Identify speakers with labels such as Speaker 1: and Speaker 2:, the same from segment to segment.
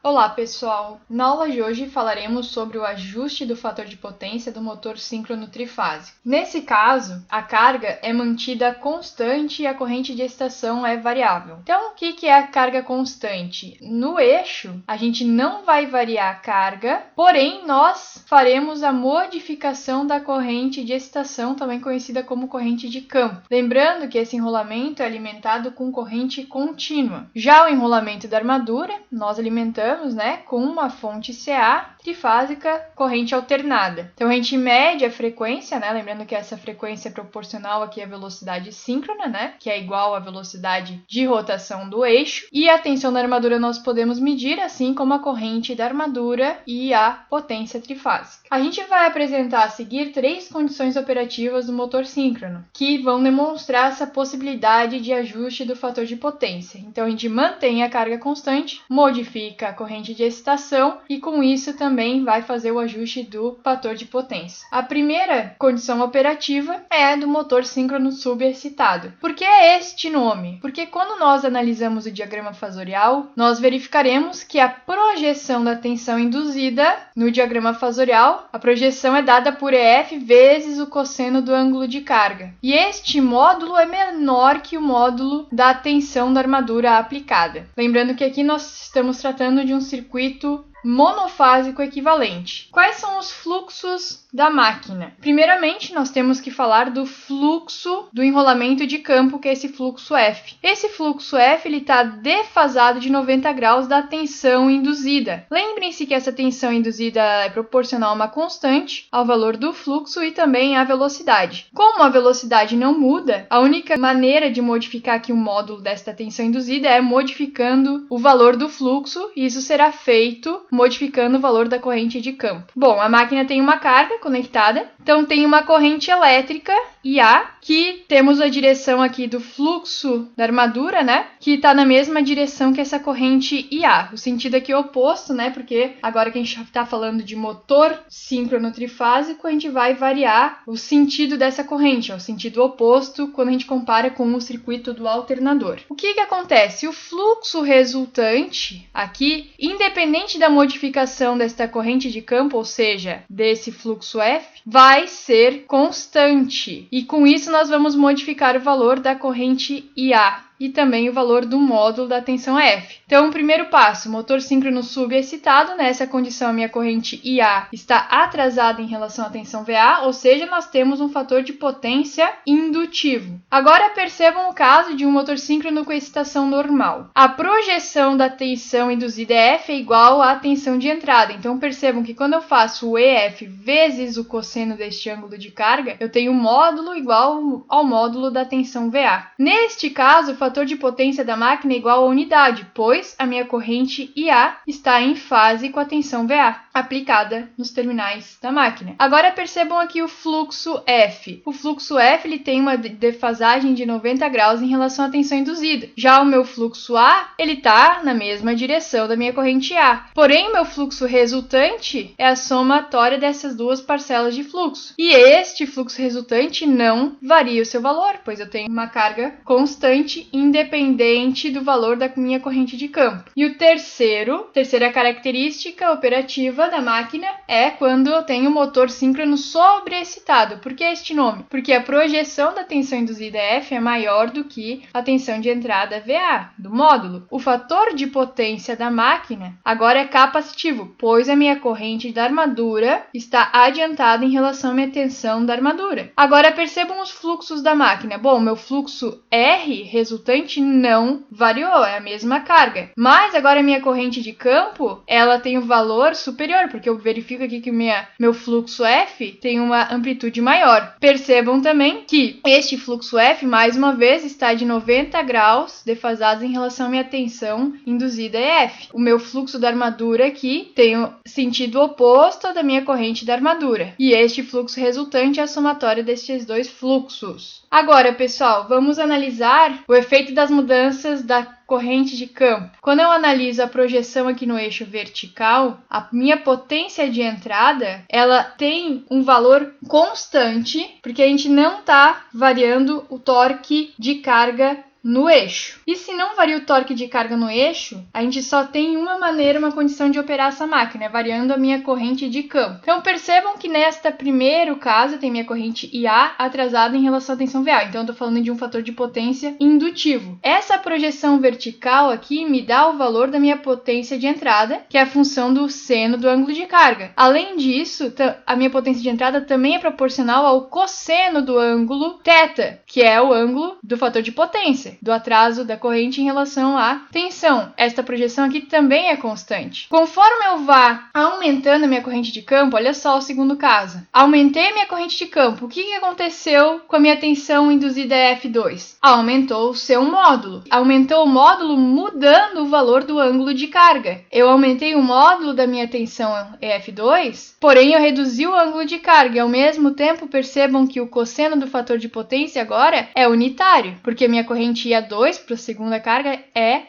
Speaker 1: Olá pessoal, na aula de hoje falaremos sobre o ajuste do fator de potência do motor síncrono trifásico. Nesse caso, a carga é mantida constante e a corrente de excitação é variável. Então, o que é a carga constante? No eixo, a gente não vai variar a carga, porém nós faremos a modificação da corrente de excitação, também conhecida como corrente de campo. Lembrando que esse enrolamento é alimentado com corrente contínua. Já o enrolamento da armadura, nós alimentamos com uma fonte CA trifásica corrente alternada. Então a gente mede a frequência, lembrando que essa frequência é proporcional aqui à velocidade síncrona, que é igual à velocidade de rotação do eixo, e a tensão da armadura nós podemos medir, assim como a corrente da armadura e a potência trifásica. A gente vai apresentar a seguir 3 condições operativas do motor síncrono, que vão demonstrar essa possibilidade de ajuste do fator de potência. Então a gente mantém a carga constante, modifica a corrente de excitação e com isso também vai fazer o ajuste do fator de potência. A primeira condição operativa é do motor síncrono subexcitado. Por que é este nome? Porque quando nós analisamos o diagrama fasorial, nós verificaremos que a projeção da tensão induzida no diagrama fasorial, a projeção é dada por EF vezes o cosseno do ângulo de carga. E este módulo é menor que o módulo da tensão da armadura aplicada. Lembrando que aqui nós estamos tratando de um circuito monofásico equivalente. Quais são os fluxos da máquina? Primeiramente, nós temos que falar do fluxo do enrolamento de campo, que é esse fluxo F. Esse fluxo F está defasado de 90 graus da tensão induzida. Lembrem-se que essa tensão induzida é proporcional a uma constante, ao valor do fluxo e também à velocidade. Como a velocidade não muda, a única maneira de modificar aqui o módulo desta tensão induzida é modificando o valor do fluxo, e isso será feito modificando o valor da corrente de campo. Bom, a máquina tem uma carga conectada, então tem uma corrente elétrica IA, que temos a direção aqui do fluxo da armadura, que está na mesma direção que essa corrente IA. O sentido aqui é oposto, porque agora que a gente está falando de motor síncrono trifásico, a gente vai variar o sentido dessa corrente, o sentido oposto quando a gente compara com o circuito do alternador. O que acontece? O fluxo resultante aqui, independente da modificação desta corrente de campo, ou seja, desse fluxo F, vai ser constante. E com isso nós vamos modificar o valor da corrente IA e também o valor do módulo da tensão F. Então, o primeiro passo, motor síncrono subexcitado, nessa condição a minha corrente IA está atrasada em relação à tensão VA, ou seja, nós temos um fator de potência indutivo. Agora percebam o caso de um motor síncrono com excitação normal. A projeção da tensão induzida F é igual à tensão de entrada, então percebam que quando eu faço o EF vezes o cosseno deste ângulo de carga, eu tenho um módulo igual ao módulo da tensão VA. Neste caso, o fator de potência da máquina é igual à unidade, pois a minha corrente IA está em fase com a tensão VA, aplicada nos terminais da máquina. Agora percebam aqui o fluxo F. O fluxo F ele tem uma defasagem de 90 graus em relação à tensão induzida. Já o meu fluxo A, ele está na mesma direção da minha corrente A. Porém, o meu fluxo resultante é a somatória dessas duas parcelas de fluxo. E este fluxo resultante não varia o seu valor, pois eu tenho uma carga constante independente do valor da minha corrente de campo. E terceira característica operativa da máquina é quando eu tenho o motor síncrono sobreexcitado. Por que este nome? Porque a projeção da tensão induzida F é maior do que a tensão de entrada VA do módulo. O fator de potência da máquina agora é capacitivo, pois a minha corrente da armadura está adiantada em relação à minha tensão da armadura. Agora percebam os fluxos da máquina. Bom, meu fluxo R resultante não variou, é a mesma carga. Mas agora a minha corrente de campo, ela tem um valor superior, porque eu verifico aqui que meu fluxo F tem uma amplitude maior. Percebam também que este fluxo F, mais uma vez, está de 90 graus defasados em relação à minha tensão induzida EF. O meu fluxo da armadura aqui tem o sentido oposto da minha corrente da armadura. E este fluxo resultante é a somatória destes dois fluxos. Agora, pessoal, vamos analisar o efeito das mudanças da corrente de campo. Quando eu analiso a projeção aqui no eixo vertical, a minha potência de entrada, ela tem um valor constante, porque a gente não está variando o torque de carga no eixo. E se não varia o torque de carga no eixo, a gente só tem uma maneira, uma condição de operar essa máquina, variando a minha corrente de campo. Então percebam que nesta primeiro caso tem minha corrente IA atrasada em relação à tensão VA. Então eu estou falando de um fator de potência indutivo. Essa projeção vertical aqui me dá o valor da minha potência de entrada, que é a função do seno do ângulo de carga. Além disso, a minha potência de entrada também é proporcional ao cosseno do ângulo θ, que é o ângulo do fator de potência, do atraso da corrente em relação à tensão. Esta projeção aqui também é constante. Conforme eu vá aumentando a minha corrente de campo, olha só o segundo caso. Aumentei minha corrente de campo. O que aconteceu com a minha tensão induzida F2? Aumentou o seu módulo. Aumentou o módulo mudando o valor do ângulo de carga. Eu aumentei o módulo da minha tensão F2, porém eu reduzi o ângulo de carga e ao mesmo tempo percebam que o cosseno do fator de potência agora é unitário, porque minha corrente IA2 para a segunda carga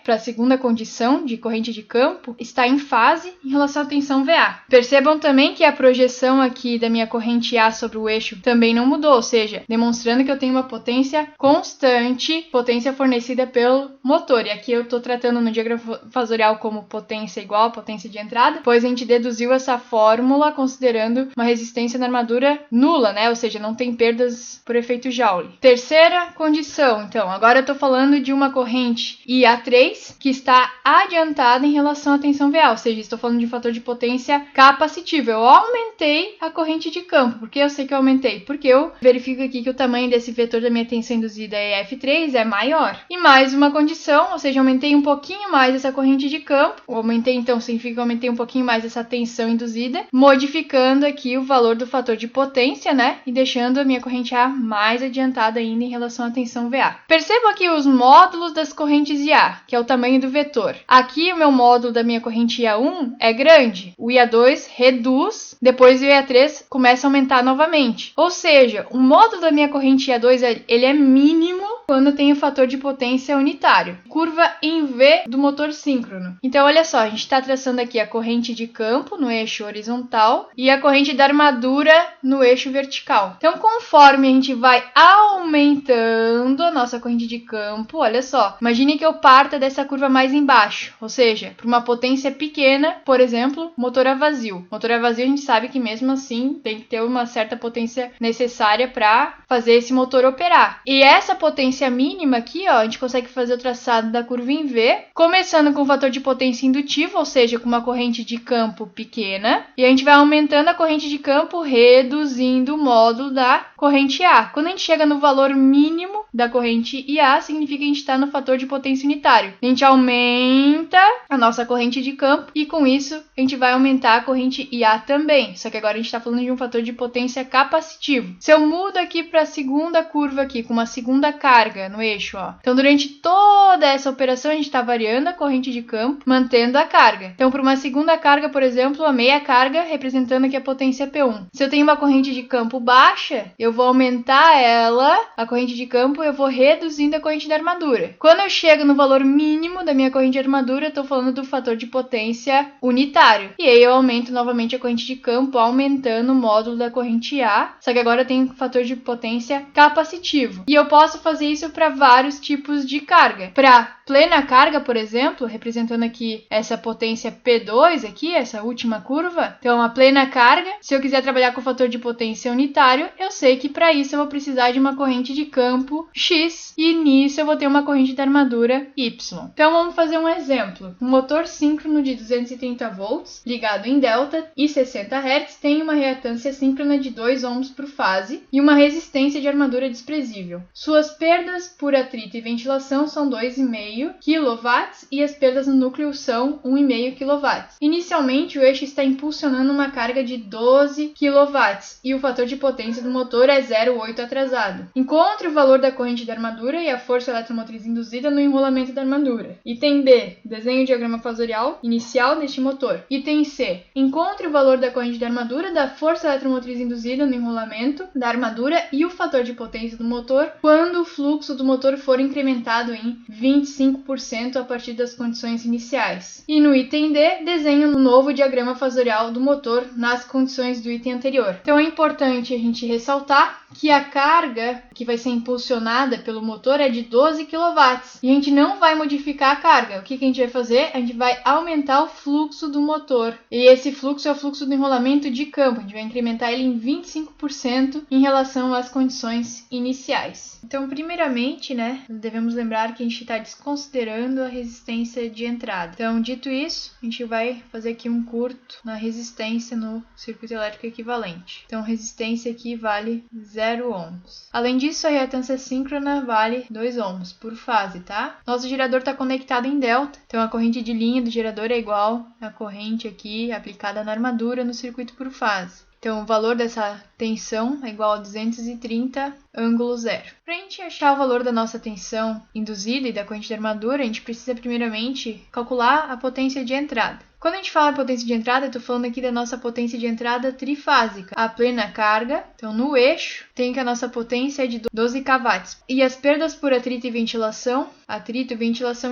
Speaker 1: para a segunda condição de corrente de campo está em fase em relação à tensão VA. Percebam também que a projeção aqui da minha corrente IA sobre o eixo também não mudou, ou seja, demonstrando que eu tenho uma potência constante, potência fornecida pelo motor. E aqui eu estou tratando no diagrama fasorial como potência igual a potência de entrada, pois a gente deduziu essa fórmula considerando uma resistência na armadura nula, né? Ou seja, não tem perdas por efeito Joule. Terceira condição, então, agora eu estou falando de uma corrente IA3 que está adiantada em relação à tensão VA, ou seja, estou falando de um fator de potência capacitivo. Eu aumentei a corrente de campo. Por que eu sei que eu aumentei? Porque eu verifico aqui que o tamanho desse vetor da minha tensão induzida EF3 é maior. E mais uma condição, ou seja, aumentei um pouquinho mais essa corrente de campo. Aumentei, então, significa que eu aumentei um pouquinho mais essa tensão induzida, modificando aqui o valor do fator de potência, né? E deixando a minha corrente A mais adiantada ainda em relação à tensão VA. Percebam aqui os módulos das correntes IA, que é o tamanho do vetor. Aqui o meu módulo da minha corrente IA1 é grande. O IA2 reduz, depois o IA3 começa a aumentar novamente. Ou seja, o módulo da minha corrente IA2 ele é mínimo quando tem o fator de potência unitário. Curva em V do motor síncrono. Então, olha só, a gente está traçando aqui a corrente de campo no eixo horizontal e a corrente da armadura no eixo vertical. Então, conforme a gente vai aumentando a nossa corrente de campo, olha só, imagine que eu parta dessa curva mais embaixo, ou seja, para uma potência pequena, por exemplo, motor a vazio. Motor a vazio a gente sabe que mesmo assim tem que ter uma certa potência necessária para fazer esse motor operar. E essa potência mínima aqui, ó, a gente consegue fazer o traçado da curva em V, começando com o fator de potência indutivo, ou seja, com uma corrente de campo pequena, e a gente vai aumentando a corrente de campo, reduzindo o módulo da corrente A. Quando a gente chega no valor mínimo da corrente IA, significa que a gente está no fator de potência unitário. A gente aumenta a nossa corrente de campo e com isso a gente vai aumentar a corrente IA também. Só que agora a gente está falando de um fator de potência capacitivo. Se eu mudo aqui para a segunda curva aqui, com uma segunda carga no eixo, ó. Então durante toda essa operação a gente está variando a corrente de campo, mantendo a carga. Então para uma segunda carga, por exemplo, a meia carga representando aqui a potência P1. Se eu tenho uma corrente de campo baixa, eu vou aumentar ela, a corrente de campo, eu vou reduzindo a corrente da armadura. Quando eu chego no valor mínimo da minha corrente de armadura, eu estou falando do fator de potência unitário. E aí eu aumento novamente a corrente de campo, aumentando o módulo da corrente A, só que agora eu tenho fator de potência capacitivo. E eu posso fazer isso para vários tipos de carga. Para plena carga, por exemplo, representando aqui essa potência P2 aqui, essa última curva, então a plena carga, se eu quiser trabalhar com o fator de potência unitário, eu sei que para isso eu vou precisar de uma corrente de campo X e nisso eu vou ter uma corrente de armadura Y. Então vamos fazer um exemplo. Um motor síncrono de 230 volts ligado em delta e 60 Hz tem uma reatância síncrona de 2 ohms por fase e uma resistência de armadura desprezível. Suas perdas por atrito e ventilação são 2,5 kW e as perdas no núcleo são 1,5 kW. Inicialmente o eixo está impulsionando uma carga de 12 kW e o fator de potência do motor é 0,8 atrasado. Encontre o valor da corrente da armadura e a força eletromotriz induzida no enrolamento da armadura. Item B. Desenhe o diagrama fasorial inicial deste motor. Item C. Encontre o valor da corrente da armadura, da força eletromotriz induzida no enrolamento da armadura e o fator de potência do motor quando o fluxo do motor for incrementado em 25% a partir das condições iniciais. E no item D, desenhe um novo diagrama fasorial do motor nas condições do item anterior. Então é importante a gente ressaltar que a carga que vai ser impulsionada pelo motor é de 12 kW. E a gente não vai modificar a carga. O que a gente vai fazer? A gente vai aumentar o fluxo do motor. E esse fluxo é o fluxo do enrolamento de campo. A gente vai incrementar ele em 25% em relação às condições iniciais. Então, primeiramente, né, devemos lembrar que a gente está desconsiderando a resistência de entrada. Então, dito isso, a gente vai fazer aqui um curto na resistência no circuito elétrico equivalente. Então, resistência aqui vale 0 ohms. Além disso, a reatância síncrona vale 2 ohms por fase, tá? Nosso gerador está conectado em delta, então a corrente de linha do gerador é igual à corrente aqui aplicada na armadura no circuito por fase. Então, o valor dessa tensão é igual a 230 ângulo zero. Para a gente achar o valor da nossa tensão induzida e da corrente de armadura, a gente precisa primeiramente calcular a potência de entrada. Quando a gente fala potência de entrada, eu estou falando aqui da nossa potência de entrada trifásica. A plena carga, então no eixo, tem que a nossa potência é de 12 kW. E as perdas por atrito e ventilação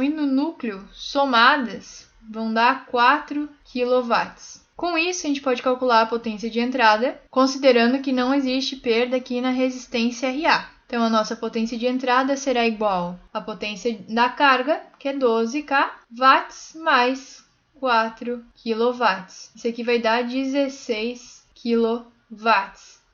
Speaker 1: e no núcleo somadas vão dar 4 kW. Com isso, a gente pode calcular a potência de entrada, considerando que não existe perda aqui na resistência RA. Então, a nossa potência de entrada será igual à potência da carga, que é 12 kW, mais 4 kW. Isso aqui vai dar 16 kW.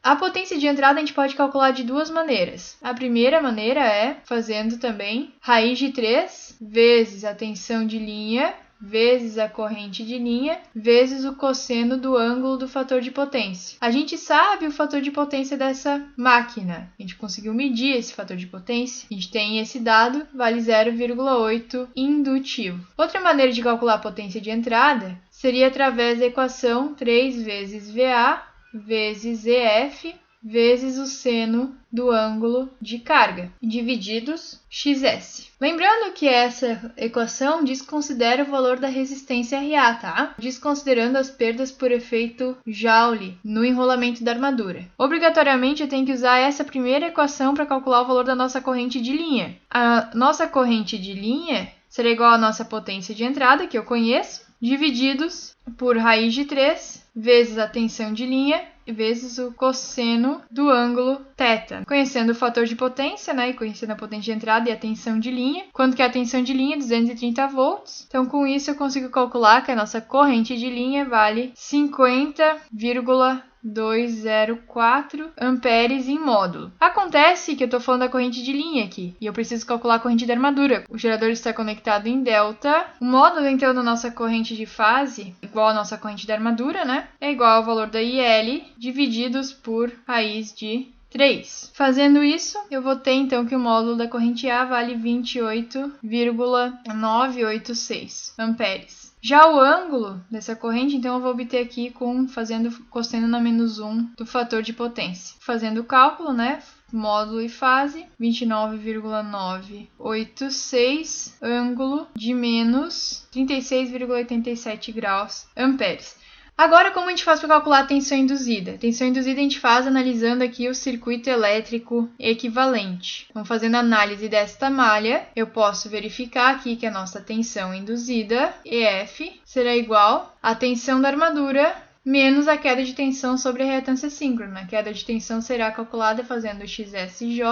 Speaker 1: A potência de entrada a gente pode calcular de duas maneiras. A primeira maneira é fazendo também raiz de 3 vezes a tensão de linha vezes a corrente de linha, vezes o cosseno do ângulo do fator de potência. A gente sabe o fator de potência dessa máquina. A gente conseguiu medir esse fator de potência. A gente tem esse dado, vale 0,8 indutivo. Outra maneira de calcular a potência de entrada seria através da equação 3 vezes VA vezes EF vezes o seno do ângulo de carga, divididos XS. Lembrando que essa equação desconsidera o valor da resistência RA, tá? Desconsiderando as perdas por efeito Joule no enrolamento da armadura. Obrigatoriamente eu tenho que usar essa primeira equação para calcular o valor da nossa corrente de linha. A nossa corrente de linha será igual à nossa potência de entrada, que eu conheço, divididos por raiz de 3 vezes a tensão de linha vezes o cosseno do ângulo θ. Conhecendo o fator de potência, né, e conhecendo a potência de entrada e a tensão de linha, quanto que a tensão de linha é 230 volts. Então, com isso, eu consigo calcular que a nossa corrente de linha vale 50,204 amperes em módulo. Acontece que eu estou falando da corrente de linha aqui, e eu preciso calcular a corrente da armadura. O gerador está conectado em delta. O módulo, então, da nossa corrente de fase, igual à nossa corrente da armadura, né, é igual ao valor da IL divididos por raiz de 3. Fazendo isso, eu vou ter então que o módulo da corrente A vale 28,986 amperes. Já o ângulo dessa corrente, então, eu vou obter aqui fazendo cosseno na menos 1 do fator de potência. Fazendo o cálculo, né? Módulo e fase, 29,986, ângulo de menos 36,87 graus amperes. Agora, como a gente faz para calcular a tensão induzida? A tensão induzida a gente faz analisando aqui o circuito elétrico equivalente. Então, fazendo análise desta malha, eu posso verificar aqui que a nossa tensão induzida, EF, será igual à tensão da armadura menos a queda de tensão sobre a reatância síncrona. A queda de tensão será calculada fazendo XSJ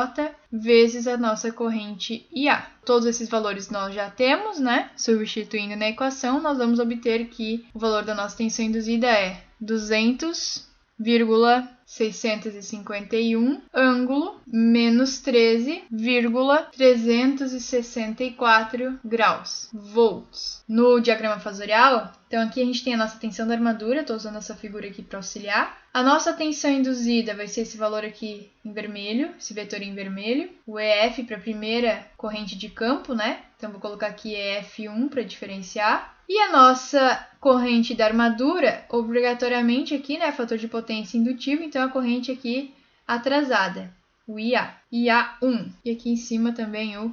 Speaker 1: vezes a nossa corrente IA. Todos esses valores nós já temos, né? Substituindo na equação, nós vamos obter que o valor da nossa tensão induzida é 200,651 ângulo menos 13,364 graus volts. No diagrama fasorial, então aqui a gente tem a nossa tensão da armadura, estou usando essa figura aqui para auxiliar. A nossa tensão induzida vai ser esse valor aqui em vermelho, esse vetor em vermelho. O EF para a primeira corrente de campo, né? Então vou colocar aqui EF1 para diferenciar. E a nossa corrente da armadura, obrigatoriamente aqui, né? Fator de potência indutivo, então a corrente aqui atrasada, o IA, IA1. E aqui em cima também o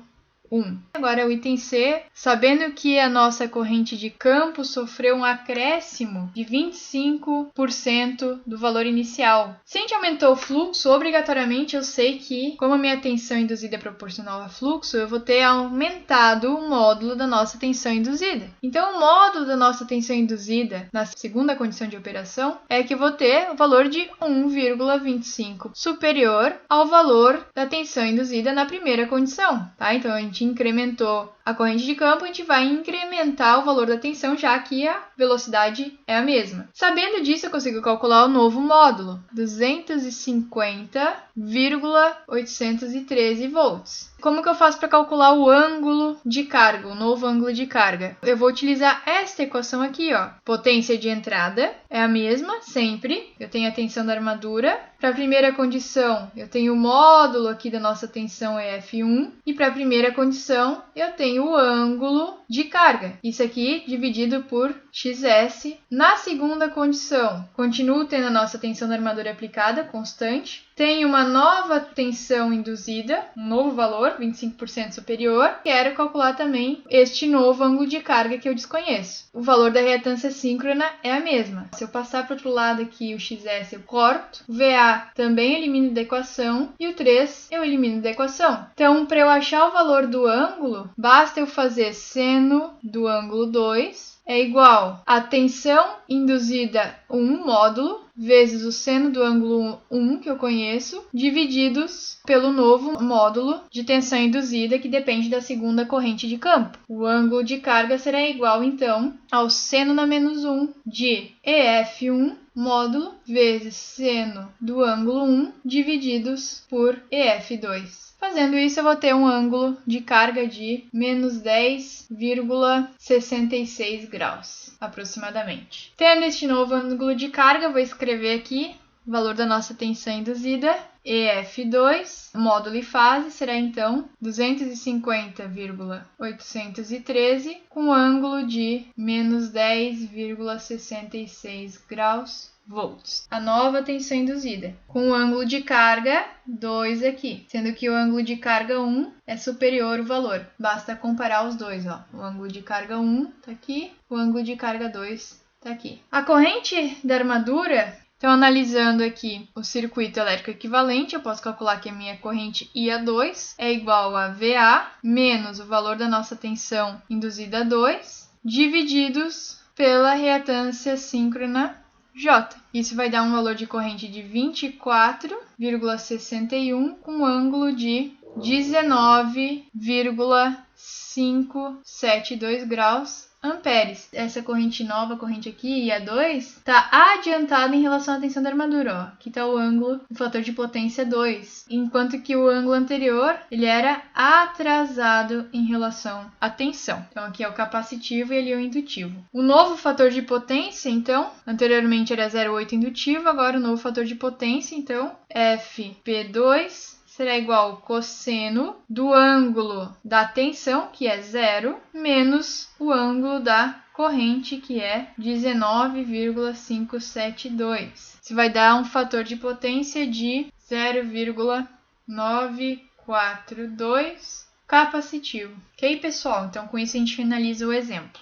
Speaker 1: 1. Agora o item C, sabendo que a nossa corrente de campo sofreu um acréscimo de 25% do valor inicial. Se a gente aumentou o fluxo, obrigatoriamente eu sei que, como a minha tensão induzida é proporcional ao fluxo, eu vou ter aumentado o módulo da nossa tensão induzida. Então, o módulo da nossa tensão induzida na segunda condição de operação é que eu vou ter o valor de 1,25 superior ao valor da tensão induzida na primeira condição, tá? Então, a gente incrementou a corrente de campo, a gente vai incrementar o valor da tensão, já que a velocidade é a mesma. Sabendo disso, eu consigo calcular o novo módulo, 250,813 volts. Como que eu faço para calcular o ângulo de carga, o novo ângulo de carga? Eu vou utilizar esta equação aqui, ó. Potência de entrada é a mesma, sempre. Eu tenho a tensão da armadura. Para a primeira condição, eu tenho o módulo aqui da nossa tensão é F1. E para a primeira condição, eu tenho o ângulo de carga. Isso aqui dividido por XS. Na segunda condição, continuo tendo a nossa tensão da armadura aplicada, constante. Tenho uma nova tensão induzida, um novo valor, 25% superior. Quero calcular também este novo ângulo de carga que eu desconheço. O valor da reatância síncrona é a mesma. Se eu passar para o outro lado aqui, o XS eu corto, o VA também elimino da equação e o 3 eu elimino da equação. Então, para eu achar o valor do ângulo, basta eu fazer seno do ângulo 2 é igual a tensão induzida 1 módulo vezes o seno do ângulo 1 que eu conheço, divididos pelo novo módulo de tensão induzida que depende da segunda corrente de campo. O ângulo de carga será igual, então, ao seno na menos 1 de EF1 módulo vezes seno do ângulo 1 divididos por EF2. Fazendo isso, eu vou ter um ângulo de carga de menos 10,66 graus, aproximadamente. Tendo este novo ângulo de carga, eu vou escrever aqui o valor da nossa tensão induzida, EF2, módulo e fase, será então 250,813, com ângulo de menos 10,66 graus volts. A nova tensão induzida, com o ângulo de carga 2 aqui, sendo que o ângulo de carga 1 é superior ao valor. Basta comparar os dois, ó. O ângulo de carga 1 tá aqui, o ângulo de carga 2 tá aqui. A corrente da armadura, então analisando aqui o circuito elétrico equivalente, eu posso calcular que a minha corrente IA2 é igual a VA menos o valor da nossa tensão induzida 2, divididos pela reatância síncrona J. Isso vai dar um valor de corrente de 24,61 com ângulo de 19,572 graus amperes. Essa corrente nova, a corrente aqui, IA2, está adiantada em relação à tensão da armadura. Ó. Aqui está o ângulo do fator de potência 2, enquanto que o ângulo anterior ele era atrasado em relação à tensão. Então aqui é o capacitivo e ali é o indutivo. O novo fator de potência, então, anteriormente era 0,8 indutivo, agora o novo fator de potência, então, FP2 será igual ao cosseno do ângulo da tensão, que é 0, menos o ângulo da corrente, que é 19,572. Isso vai dar um fator de potência de 0,942 capacitivo. Ok, pessoal? Então, com isso a gente finaliza o exemplo.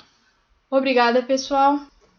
Speaker 1: Obrigada, pessoal!